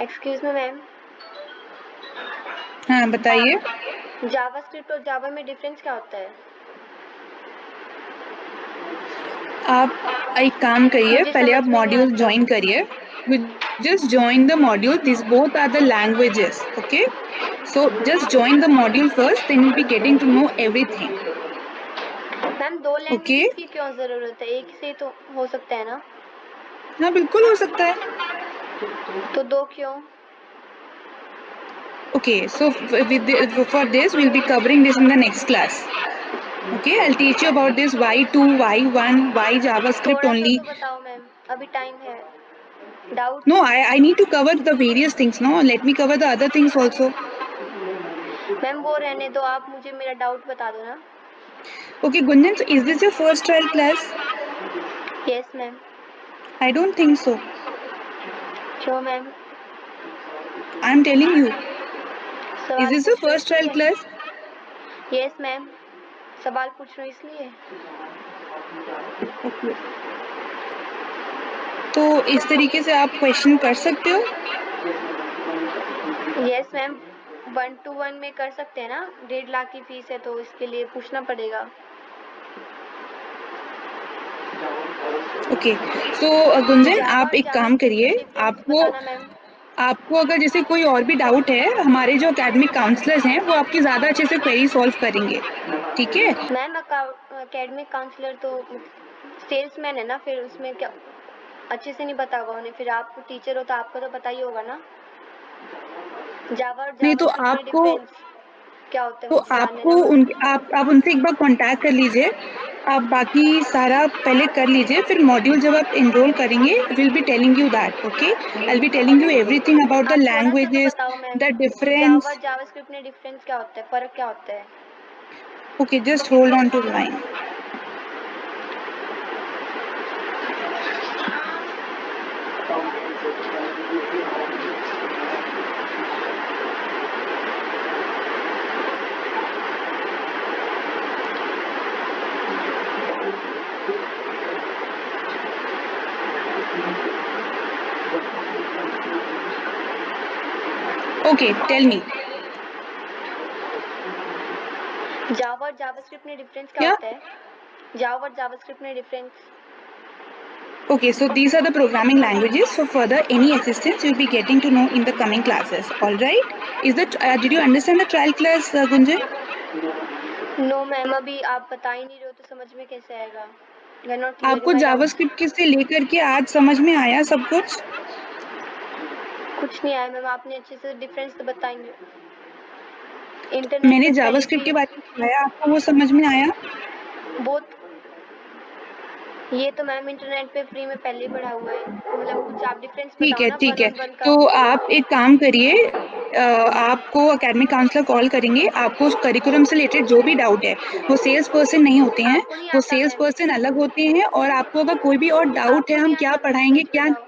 Excuse me ma'am, हाँ बताइए। JavaScript और जावा में डिफरेंस क्या होता है? आप एक काम करिए, मुझे पहले समझ आप में नहीं मॉड्यूल आता। ज्वाइन करिए। Just join the module, this both are the languages, okay. So just join the module first, then you be getting to know everything. Ma'am, दो ओके, लैंग्वेजेस की क्यों जरूरत है? एक से तो हो सकता है ना? हाँ बिल्कुल हो सकता है। तो दो क्यों? Okay, so for this we'll be covering this in the next class. Okay, I'll teach you about this Y2, Y1, why JavaScript थोड़ा सा only. तो बताओ मैम, अभी टाइम है। Doubt No, I need to cover the various things. No, let me cover the other things also. Ma'am, वो रहने दो, आप मुझे मेरा डाउट बता दो ना। Okay, Gunjan, so is this your first trial class? Yes ma'am. I don't think so. क्यों ma'am? I'm telling you. Is सवाल this your पूछ रहे हो first trial इसलिए? class? यस मैम, सवाल पूछ रहे हो इसलिए। Okay. तो इस तरीके से आप क्वेश्चन कर सकते हो। यस मैम, 1-to-1 में कर सकते हैं ना? 1.5 लाख की फीस है तो इसके लिए पूछना पड़ेगा। ओके, सो गुंजन जावा आप और एक काम जावास्क्रिप्ट करिए। में डिफरेंस आपको बताना मैम। आपको अगर जैसे कोई और भी डाउट है, हमारे जो एकेडमिक काउंसलर्स हैं वो आपकी ज़्यादा अच्छे से क्वेरी सॉल्व करेंगे, ठीक है। मैम, एकेडमिक काउंसलर तो सेल्समैन है ना, फिर उसमें क्या अच्छे से नहीं बता होगा उन्हें? फिर आप टीचर हो तो आपको तो पता ही होगा ना। जावा और नहीं तो जावास्क्रिप्ट में आपको डिफरेंस क्या होता है, तो मुझे जानना है आपको ना। आप उनसे एक बार कांटेक्ट कर लीजिए। आप बाकी सारा पहले कर लीजिए, फिर मॉड्यूल जब आप एनरोल करेंगे will be telling you that, okay. I will be telling you everything about the आप थोड़ा सा तो लैंग्वेजेस, बताओ मैम, द जावा डिफरेंस। और जावास्क्रिप्ट में डिफरेंस क्या होता है, फर्क क्या होता है? Okay, just hold on to the line. Okay, tell me. Java और जावास्क्रिप्ट में डिफरेंस क्या क्या? होता है? जावा और जावास्क्रिप्ट में difference. Okay, so these are the programming languages. So further, any assistance you'll be getting to know in the coming classes. All right? Did you understand the trial class, Gunjan? No ma'am, अभी आप बता ही नहीं रहे हो तो समझ में कैसे आएगा? यू आर नॉट क्लियरिंग आपको माय डाउट। जावास्क्रिप्ट से लेकर के आज समझ में आया सब कुछ? कुछ नहीं आया मैम, आपने अच्छे से डिफरेंस तो बताएंगे। इंटरनेट मैंने पे पहले जावास्क्रिप्ट फ्री के बारे में बताया, आपको वो समझ में आया? बहुत, ये तो मैम इंटरनेट पे फ्री में पहले ही पढ़ा हुआ है। मतलब कुछ आप डिफरेंस ठीक बताओ है, ना ठीक वन है। ऑन वन का। तो आप एक काम करिए, आपको एकेडमिक काउंसलर कॉल करेंगे। आपको करिकुलम से रिलेटेड जो भी डाउट है, वो सेल्स पर्सन नहीं होते हैं, आपको नहीं वो आता सेल्स मैम? पर्सन अलग होते हैं। और आपको अगर कोई भी और डाउट है आपको हम नहीं क्या आता मैम, पढ़ाएंगे सच क्या। बताओ।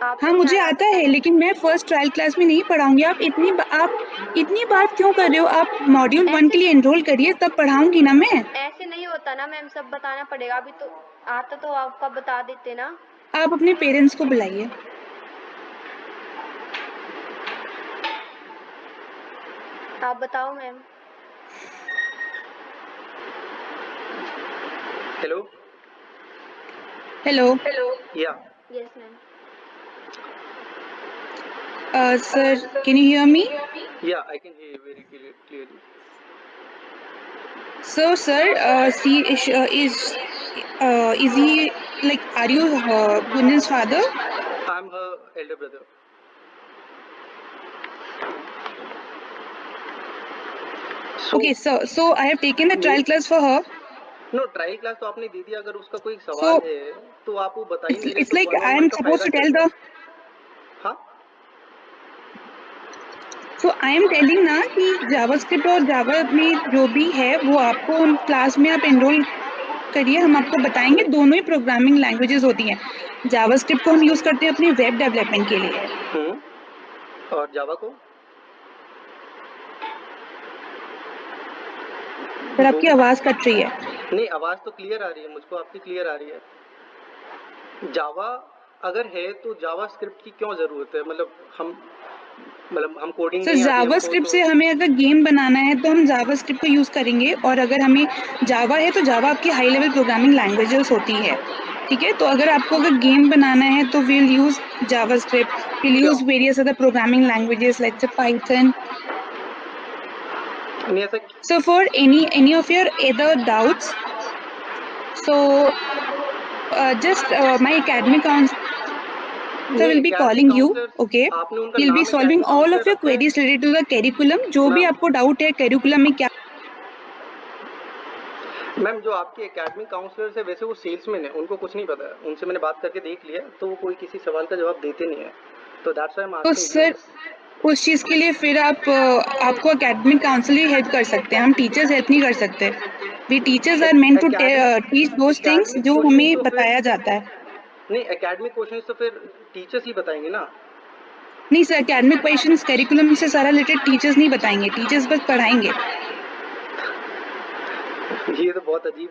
आपको हाँ नहीं मुझे आता आता है, बताओ। लेकिन मैं फर्स्ट ट्रायल क्लास में नहीं पढ़ाऊंगी। आप इतनी बात क्यों कर रहे हो? आप मॉड्यूल 1 ऐसे के लिए एनरोल करिए, तब पढ़ाऊंगी ना मैं। ऐसे नहीं होता ना मैम, सब बताना पड़ेगा। अभी तो आता तो आपका बता देते ना। आप अपने पेरेंट्स को बुलाइए। आप बताओ ma'am. Hello? Hello Yeah. Yes ma'am. Sir, can you hear me? Yeah, I can hear you very clearly. So sir, is he, like, are you Gunjan's father? I'm her elder brother. Okay, so I have taken the trial class for her. No trial class तो आपने दे दिया। अगर उसका कोई So सवाल है तो आप वो बता ही नहीं रहे, it's तो like one I on one am का supposed फायदा to क्या tell हुआ? the. हाँ, So I am telling ना कि जावास्क्रिप्ट और जावा में जो भी है वो आपको उन क्लास में आप एनरोल करिए, हम आपको बताएंगे। दोनों ही प्रोग्रामिंग लैंग्वेजेस होती हैं। जावास्क्रिप्ट को हम यूज करते हैं अपने वेब डेवलपमेंट के लिए। और जावा को? सर आपकी आवाज कट रही है। नहीं, आवाज तो क्लियर आ रही है मुझको, आपकी क्लियर आ रही है। जावा अगर है तो जावास्क्रिप्ट की क्यों जरूरत है? हम कोडिंग सर नहीं आती हमको जावास्क्रिप्ट तो। से हमें अगर गेम बनाना है तो हम जावास्क्रिप्ट को यूज करेंगे, और अगर हमें जावा है तो जावा आपकी हाई लेवल प्रोग्रामिंग लैंग्वेजेस होती है, ठीक है। तो अगर आपको अगर गेम बनाना है तो विल यूज जावास्क्रिप्ट, विल क्यों use various other programming languages like से पाइथन. नहीं ऐसा? So for any of your other doubts, so just my academic counselor नहीं, will be academic calling you, counsellors okay? आपने उनका He'll be नाम solving academic all counsellor of your रखा है? queries related to the curriculum. जो भी ma'am आपको doubt है करिकुलम में क्या. मैम जो आपके एकेडमिक काउंसलर्स है वैसे वो सेल्समैन है, उनको कुछ नहीं पता है। उनसे मैंने बात करके देख लिया तो वो कोई किसी सवाल का जवाब देते नहीं है, तो दैट्स व्हाई आई एम तो आस्किंग यू। सर उस चीज के लिए फिर आपको एकेडमिक काउंसलर ही हेल्प कर सकते हैं, हम टीचर्स हेल्प नहीं कर सकते. We teachers are meant to teach those things academic जो क्वेश्चंस हमें तो फिर बताया जाता है. नहीं, एकेडमिक क्वेश्चंस तो फिर टीचर्स ही बताएंगे ना। नहीं सर, एकेडमिक क्वेश्चंस करिकुलम से सारा रिलेटेड टीचर्स नहीं बताएंगे, टीचर्स बस पढ़ाएंगे. ये तो बहुत अजीब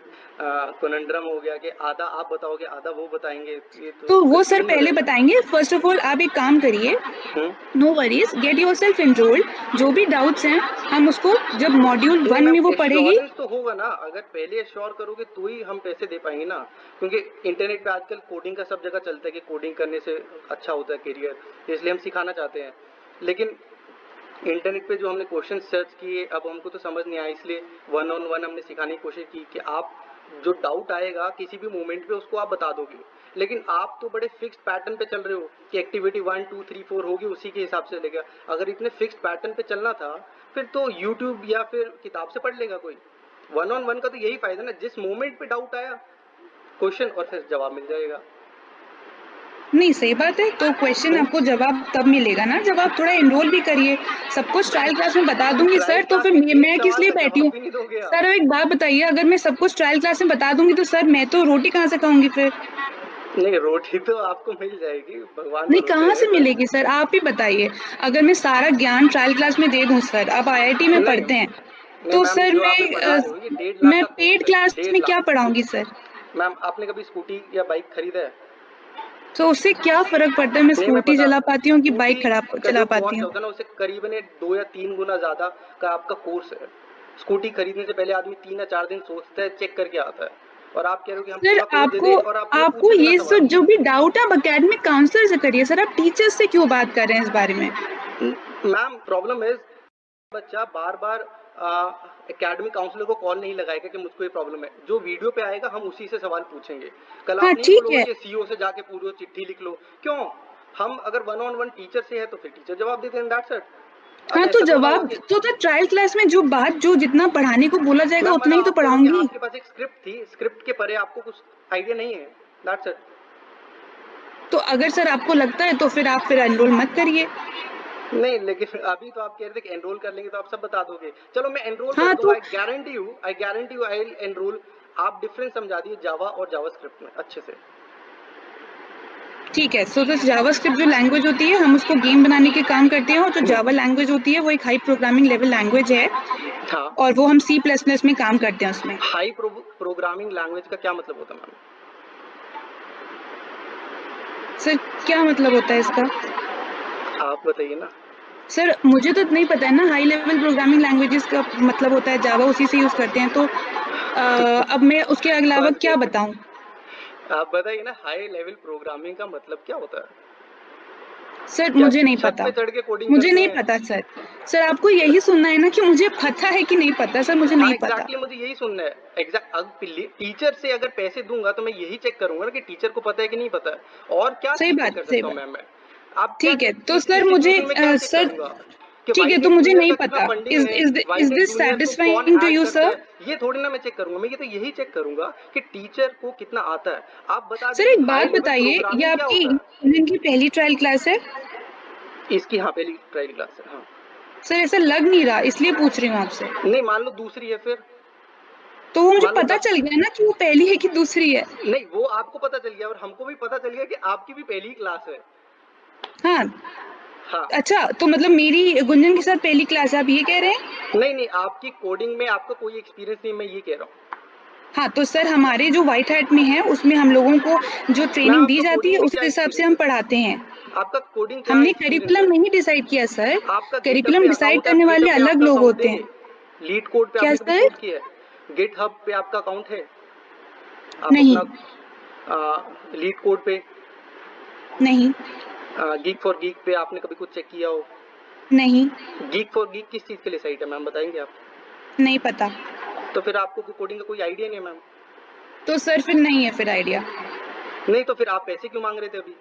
कनंड्रम हो गया कि आधा आप बताओगे आधा वो बताएंगे, ये तो तो वो सर कंफ्यूजन हो पहले जाएगा। बताएंगे. फर्स्ट ऑफ ऑल आप एक काम करिए, hmm? No worries, get yourself enrolled. जो भी डाउट्स हैं हम उसको जब मॉड्यूल नहीं 1 मैम, में वो पढ़ेगी. एश्योरेंस तो होगा ना, अगर पहले एश्योर करोगे तो ही हम पैसे दे पाएंगे ना, क्योंकि इंटरनेट पे आजकल कोडिंग का सब जगह चलता है कि कोडिंग करने से अच्छा होता है करियर, इसलिए हम सिखाना चाहते हैं। लेकिन इंटरनेट पे जो हमने क्वेश्चन सर्च किए अब हमको तो समझ नहीं आया, इसलिए 1-on-1 हमने सिखाने की कोशिश की कि आप जो डाउट आएगा किसी भी मोमेंट पे उसको आप बता दोगे। लेकिन आप तो बड़े फिक्स्ड पैटर्न पे चल रहे हो कि एक्टिविटी 1 2 3 4 होगी, उसी के हिसाब से लेगा। अगर इतने फिक्स्ड पैटर्न पे चलना था फिर तो यूट्यूब या फिर किताब से पढ़ लेगा कोई। 1-on-1 का तो यही फायदा ना, जिस मोमेंट पे डाउट आया क्वेश्चन और फिर जवाब मिल जाएगा। नहीं सही बात है, तो क्वेश्चन आपको जवाब तब मिलेगा ना जब आप थोड़ा एनरोल भी करिए. सब कुछ ट्रायल क्लास में बता दूंगी ट्रायल सर, तो क्लास फिर में एक मैं किस सवाल लिए का बैठी जवाब हूँ. भी नहीं दोगे आप। सर एक बात बताइए, अगर मैं सब कुछ ट्रायल क्लास में बता दूंगी तो सर मैं तो रोटी कहाँ से खाऊंगी फिर. नहीं, रोटी तो आपको मिल जाएगी, भगवान नहीं भरोसे कहाँ है से मिलेगी सर, आप ही बताइए. अगर मैं सारा ज्ञान ट्रायल क्लास में दे दूं सर, आप आईआईटी में नहीं पढ़ते हैं, नहीं तो मैम, सर जो आपने पढ़ा रहे हो ये 1.5 लाख मैं का पेड कोर्स है, क्लास में 1.5 क्या लाख। पढ़ाऊंगी सर. मैम आपने कभी स्कूटी या बाइक खरीदा है? तो उससे क्या फर्क पड़ता है मैं नहीं मैं स्कूटी चला पाती हूँ कि बाइक स्कूटी खराब का चला जो पाती कॉस्ट हूँ. होता है ना उसे करीबन 2 या 3 गुना ज्यादा का आपका कोर्स है। स्कूटी खरीदने से पहले आदमी 3 या 4 दिन सोचता है, चेक करके आता है, और आप कह रहे हो कि हम सर पूरा कोर्स दे आपको दे और आपने आपको पूछे बिना ये सवाल। सब जो भी डाउट है आप एकेडमिक काउंसलर से करिए सर, आप टीचर्स से क्यों बात कर रहे हैं इस बारे में. मैम प्रॉब्लम है बच्चा बार बार एकेडमिक काउंसलर को कॉल नहीं लगाएगा कि मुझको ये प्रॉब्लम है, जो वीडियो पे आएगा हम उसी से सवाल पूछेंगे। कल हाँ आप नहीं ठीक बोलोगे है. कि सीईओ से जाके पूरी चिट्ठी लिख लो, क्यों? हम अगर 1-on-1 टीचर से है तो फिर टीचर जवाब देते हैं, दैट्स इट। अब हाँ तो ऐसा तो ना हो जवाब कि तो ट्रायल क्लास में जो बात जो जितना पढ़ाने को बोला जाएगा मैम उतना मतलब ही तो आप कह रहे हो कि पढ़ाऊंगी. आपके पास एक स्क्रिप्ट थी, स्क्रिप्ट के परे आपको कुछ आइडिया नहीं है, दैट्स इट। तो अगर सर आपको लगता है तो फिर आप फिर एनरोल मत करिए. नहीं लेकिन अभी तो आप कह रहे थे कि एनरोल कर लेंगे तो आप सब बता दोगे। चलो मैं एनरोल कर हाँ दूंगा, तो I guarantee you I will enrol. आप डिफरेंस समझा दिए जावा और जावास्क्रिप्ट में अच्छे से। ठीक है. सो तो जावास्क्रिप्ट जो लैंग्वेज होती है हम उसको गेम बनाने के काम करते हैं, और जो जावा लैंग्वेज होती है वो एक हाई प्रोग्रामिंग लेवल लैंग्वेज है, हाँ, और वो हम C++ में काम करते हैं उसमें. हाई प्रोग्रामिंग लैंग्वेज का क्या मतलब होता है मैम? सर क्या मतलब होता है इसका. आप बताइए ना। सर मुझे तो नहीं पता है ना, हाई लेवल प्रोग्रामिंग लैंग्वेजेस का मतलब होता है जावा, उसी से यूज करते हैं. तो अब मैं उसके अलावा बस क्या कर बताऊं. आप बताइए ना, हाई लेवल प्रोग्रामिंग का मतलब क्या होता है? सर क्या मुझे नहीं छत पता, पे चढ़ के कोडिंग मुझे करते नहीं हैं? पता सर. सर आपको यही सुनना है ना कि मुझे पता है कि नहीं पता. सर मुझे हाँ नहीं पता. एग्जैक्टली, मुझे यही सुनना है। अब टीचर से अगर पैसे दूंगा तो मैं यही चेक करूंगा ना कि टीचर को पता है कि नहीं पता है, और क्या सही चीज चेक बात, कर सही सकता हूँ बात. मैम मैं? आप क्या ठीक है तो इस सर मुझे सिचुएशन में क्या चेक सर करूंगा कि ठीक है, वाई तो टेक मुझे जूनियर नहीं का कितना पता. फंडिंग इज है, is why is take this junior को कौन सेटिस्फाइंग टू ऐड यू करता सर. है, ये थोड़ी ना मैं चेक करूंगा। मैं ये तो यही चेक करूंगा कि टीचर को कितना आता है। आप बता सर दीजिए एक हाई बात लेवल बताइए, ये प्रोग्रामिंग क्या आपकी होता है। इनकी पहली ट्रायल क्लास है. इसकी हाँ पहली ट्रायल क्लास है हाँ। सर ऐसा लग नहीं रहा, इसलिए पूछ रही हूँ आपसे. नहीं मान लो दूसरी है फिर, तो वो मुझे मान लो पता चल गया ना कि वो पहली है कि दूसरी है. नहीं वो आपको पता चल गया और हमको भी पता चल गया कि आपकी भी पहली क्लास है। हाँ. हाँ अच्छा तो मतलब मेरी गुंजन के साथ पहली क्लास है, आप ये कह रहे हैं. नहीं नहीं, आपकी कोडिंग में आपका कोई एक्सपीरियंस नहीं, मैं ये कह रहा हूँ। हाँ, तो सर हमारे जो व्हाइट हैट में है उसमें हम लोगों को जो ट्रेनिंग दी आपका जाती है कोडिंग में उस क्या हिसाब से एक्सपीरियंस हम है? पढ़ाते हैं। आपका कोडिंग क्या हमने एक्सपीरियंस है? करिकुलम नहीं डिसाइड किया सर, आपका गिटहब करिकुलम पे डिसाइड अकाउंट है? करने वाले गिटहब पे अलग आपका लोग अकाउंट होते है? हैं। लीड कोड पे क्या आपने कभी सर? कोड किया है? गिटहब पे आपका अकाउंट है? आप नहीं, अपना लीड कोड पे, नहीं, गीक फॉर गीक पे आपने कभी कुछ चेक किया हो? नहीं, गीक फॉर गीक किस चीज़ के लिए साइट है मैम, बताएंगे आप? नहीं पता। तो फिर आपको कोडिंग का कोई आइडिया नहीं है मैम? तो सर फिर नहीं है फिर आइडिया। नहीं तो फिर आप पैसे क्यों मांग रहे थे अभी?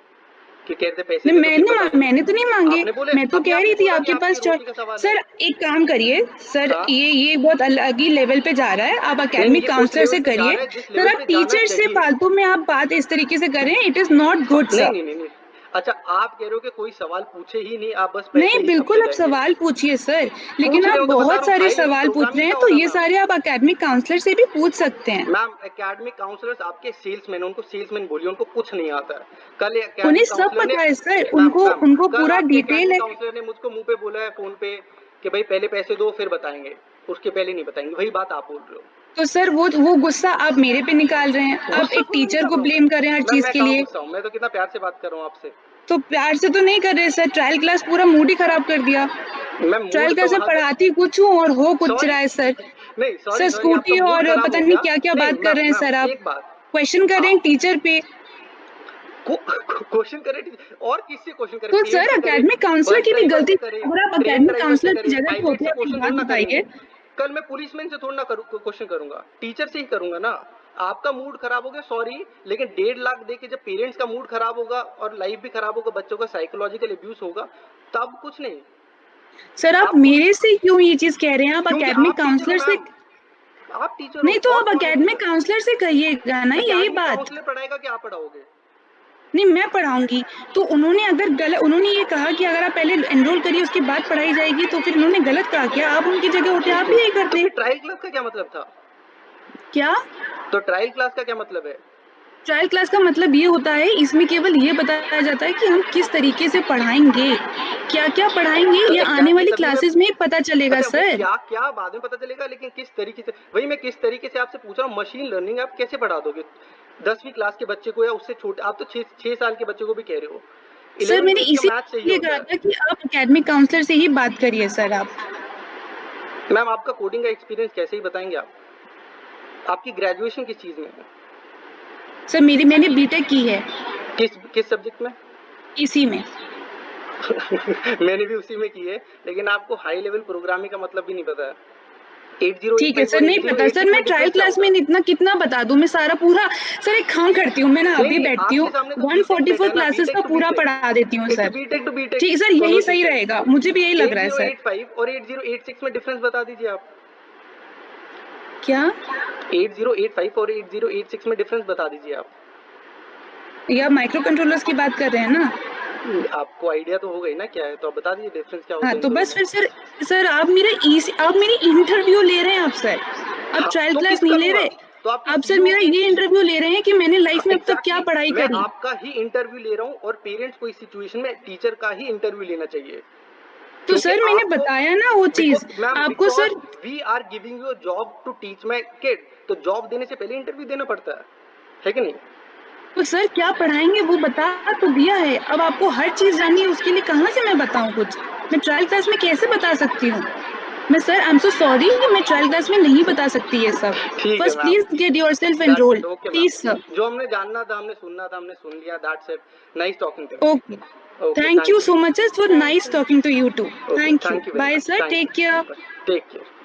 कि कह रहे थे पैसे दे दो फिर नहीं, बताएंगे। मैंने तो नहीं मांगे, आपने बोले, मैं तो अभी कह आपने रही थी बोला कि आपके आपकी पास रोटी का सवाल है। सर एक काम करिए सर, हाँ? ये बहुत अलग ही लेवल पे जा रहा है, आप नहीं नहीं, एकेडमिक ये उस काउंसलर लेवल से पे जा करिए। रहा है जिस सर लेवल आप पे जाना टीचर से चाहिए। फालतू में आप बात इस तरीके से कर रहे हैं, इट इज नॉट गुड नहीं सर। नहीं नहीं नहीं, अच्छा आप कह रहे हो कि कोई सवाल पूछे ही नहीं, आप बस नहीं पैसे ही छापते बिल्कुल आप जाएंगे। सवाल पूछिए सर, लेकिन पूछ रहे आप हो तो बता बहुत रहा हूँ, सारे हाई लेवल सवाल पूछ रहे प्रोग्रामिंग हैं, क्या तो होता है ये मैम? सारे आप एकेडमिक काउंसलर से भी पूछ सकते हैं। मैम एकेडमिक काउंसलर्स आपके सेल्समैन, उनको सेल्समैन बोलिए, उनको कुछ नहीं आता है। कल उन्हें एकेडमिक सब काउंसलर ने, पता है सर, मैम उनको मैम उनको कल पूरा आपके डिटेल एकेडमिक है। काउंसलर ने मुझको मुंह पे बोला है फोन पे कि भाई पहले पैसे दो फिर बताएंगे, उसके पहले नहीं बताएंगे। वही बात आप बोल रहे हो। तो सर वो गुस्सा आप मेरे पे निकाल रहे हैं, आप गुस्सा एक थोड़ी टीचर निकाल को रहा हूँ ब्लेम कर रहे हैं हर मैम, चीज मैं के कहाँ लिए। गुस्सा हूँ? मैं तो कितना प्यार से बात कर रहा हूँ आपसे। तो प्यार से तो नहीं कर रहे सर, ट्रायल क्लास पूरा मूड ही खराब कर दिया। मैं ट्रायल मूड तो क्लास में वहां पे, पढ़ाती कुछ हूँ और हो कुछ सॉरी रहा है सर। नहीं सर सॉरी सॉरी, आपका स्कूटी मूड और खराब पता हो नहीं गया। क्या क्या नहीं बात कर मैम रहे हैं मैम सर, आप एक बात, क्वेश्चन कर रहे हैं टीचर पे। क्वेश्चन करे और किससे क्वेश्चन करे? तो पेरेंट्स सर से करे, एकेडमिक काउंसलर बस की भी ड्राइवर गलती से है, करे, अगर आप ट्रेन एकेडमिक ड्राइवर से काउंसलर की करे, जगह पे पायलट होते से हैं अपनी क्वेश्चन बात थोड़ा ना करेंगे। बताइए। कल मैं पुलिसमैन से थोड़ा ना क्वेश्चन करूंगा, टीचर से ही करूंगा ना। आपका मूड खराब हो गया सॉरी, लेकिन 1.5 लाख दे के जब पेरेंट्स का मूड खराब होगा और लाइफ भी खराब होगा, बच्चों का साइकोलॉजिकल अब्यूज होगा, तब कुछ नहीं। सर आप आपको मेरे से क्यों ये चीज कह रहे हैं, आप क्योंकि एकेडमिक आप टीचर हो काउंसलर से। मैम, आप टीचर हो नहीं तो और आप कौन है एकेडमिक टीचर? काउंसलर से कहिएगा ना यही एकेडमिक बात। काउंसलर पढ़ाएगा कि आप पढ़ाओगे? नहीं मैं पढ़ाऊंगी, तो उन्होंने अगर गलत, उन्होंने ये कहा कि अगर आप पहले एनरोल करिए उसके बाद पढ़ाई जाएगी, तो फिर उन्होंने गलत कहा क्या? आप उनकी जगह होते आप भी यही तो करते। फिर ट्रायल क्लास का क्या मतलब था? क्या? तो ट्रायल क्लास का क्या मतलब है? ट्रायल क्लास का मतलब ये होता है, इसमें केवल ये बताया जाता है कि हम किस तरीके से पढ़ाएंगे, क्या क्या पढ़ाएंगे, तो ये आने एग्जैक्टली वाली तभी मैं, क्लासेस में ही पता चलेगा अच्छा वो सर। क्या क्या बाद में पता चलेगा, लेकिन किस तरीके से, वही मैं किस तरीके से आपसे पूछ रहा हूँ। मशीन लर्निंग आप कैसे पढ़ा दोगे 10वीं क्लास के बच्चे को, या उससे छोटे? आप तो 6 साल के बच्चे को भी कह रहे हो। सर 11 मैंने ग्रेड का मैथ चाहिए इसीलिए होता कहा है। था कि आप एकेडमिक काउंसलर से ही बात करिए सर आप। मैम आपका कोडिंग का एक्सपीरियंस कैसे ही बताएंगे आप? आपकी ग्रेजुएशन किस चीज में है? सर मैंने बीटेक की है। किस किस सब्जेक्ट में? इसी में। मैंने भी उसी में की है, लेकिन आपको हाई लेवल प्रोग्रामिंग का मतलब भी नहीं पता है। ठीक है 8085 सर, और नहीं पता सर, 8086 मैं में ट्रायल डिफरेंस क्या क्लास में होगा? इतना कितना बता दूं, मैं सारा पूरा। सर एक काम करती हूँ, मैं ना नहीं अभी नहीं, बैठती हूँ, आपके सामने तो बीटेक बेटर 144 है ना, क्लासेस बीटेक का टू पूरा बीटेक। पढ़ा देती हूँ it's sir. BTech to BTech ठीक सर, यही सही कन्वर्सेशन। रहेगा, मुझे भी यही लग रहा है सर। 8085 और 8086 में डिफरेंस बता दीजिए आप। क्या? 8085 और 8086 में डिफरेंस बता दीजिए आप। या माइक्रो कंट्रोलर्स की बात कर रहे हैं ना? आपको आइडिया तो हो गई ना क्या है, तो आप बता दीजिए डिफरेंस क्या होता हाँ है इन तो दोनों बस में। फिर सर आप मेरी इंटरव्यू ले रहे हैं आप सर, आप हाँ, ट्रायल तो क्लास नहीं किसका ले लूंगा? रहे। तो आपके आप सर सीईओ मेरा के ये इंटरव्यू ले रहे हैं कि मैंने लाइफ में अब तक क्या पढ़ाई मैं करी। आपका ही इंटरव्यू ले रहा हूँ, और पेरेंट्स को इस सिचुएशन में टीचर का ही इंटरव्यू लेना चाहिए। तो क्योंकि सर मैंने आपको, बताया ना वो चीज आपको because sir. We are giving you job to teach my kid, तो जॉब देने से पहले इंटरव्यू देना पड़ता है कि नहीं? तो सर क्या पढ़ाएंगे वो बता तो दिया है, अब आपको हर चीज जाननी है, उसके लिए कहाँ से मैं बताऊं कुछ? मैं ट्रायल क्लास में कैसे बता सकती हूँ? मैं sir I am so sorry, मैं ट्रायल क्लास में नहीं बता सकती ये सब। ठीक है first ma'am, please get your self that's enrolled it, okay please sir. Ma'am. जो हमने जानना था, हमने सुनना था, हमने सुन लिया, that's it. Nice talking to okay, you. Okay thank thank you you. So much, it's for nice talking to you too. Okay thank you, thank you very bye much, sir, thank take care. You, take care.